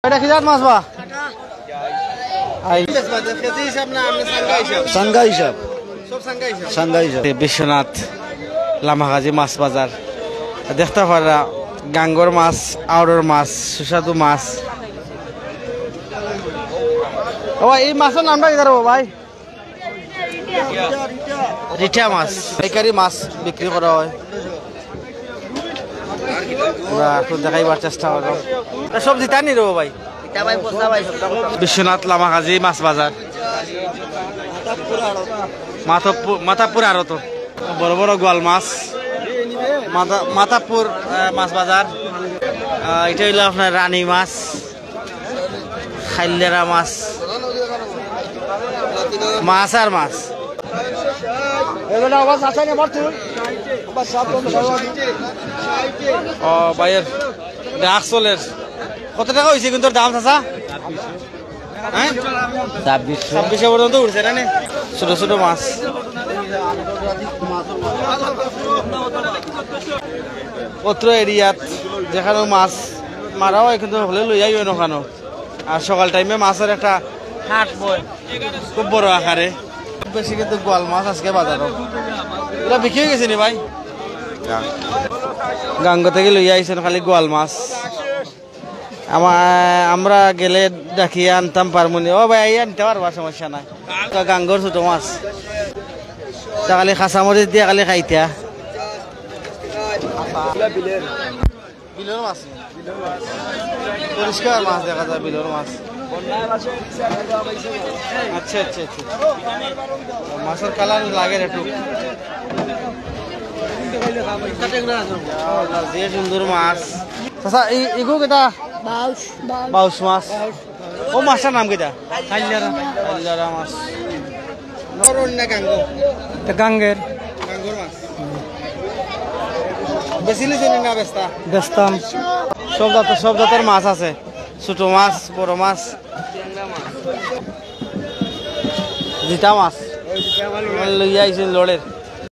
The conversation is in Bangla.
এটা কি জাত মাছ বা সাঙ্গা হিসাব বিশ্বনাথ লামাগাজি মাছ বাজার দেখতে পারা গাঙ্গর মাছ আউরের মাছ সুস্বাদু মাছ। ও ভাই এই মাছের নামটা কি জানো ভাই? রিঠা মাছ পাইকারি মাছ বিক্রি করা হয়। এখন দেখাইবার চেষ্টা করো সব জিতা নি রো ভাই। বিশ্বনাথ লামাগাজি মাছ বাজার মাথাপুর আরো তো বড় বড় গোয়াল মাছ মাথাপুর মাছ বাজার। এটা হইলো আপনার রানী মাছ খাইলেরা মাছ মাছ আর মাছ। ও ভাইয়ের ডাক চলের কত টাকা হয়েছে কিন্তু দাম চাচা? 26 পর্যন্ত উঠছে না ছোট ছোট মাছ। অত্র এরিয়াত যেখানে মাছ মারা হয় কিন্তু হলে লই যাই ওখানো। আর সকাল টাইমে মাছের একটা হাট বয় খুব বড় আকারে। বেশি কিন্তু গোয়াল মাছ আজকে বাজারও এগুলো বিক্রি হয়ে গেছে নি ভাই? গাঙ্গ থেকে লইয়া আইছেন খালি গোয়াল মাছ। আমরা গেলে ডাকিয়ে আনতাম পারমুনি। ও ভাই আনতে পারবা সমস্যা নাই। গাঙ্গর ছোট মাছ খালি কাঁচামরিচ দিয়ে খালি খাইতা। বিলের মাছ পরিষ্কার মাছ দেখা যায় বিলের মাছ। আচ্ছা আচ্ছা আচ্ছা মাছের কালার লাগে একটু যে সুন্দর মাছ। আচ্ছা এগো কেটা বাউস মাছ। ও মাছটার নাম কেটা? খাইলারা মাছ গাঙ্গের মাছ। বেশিলি জানি না বেচতাম। সব জাতের মাছ আছে ছোট মাছ বড় মাছ জিতা মাছ লইয়া আইছেন লড়ের।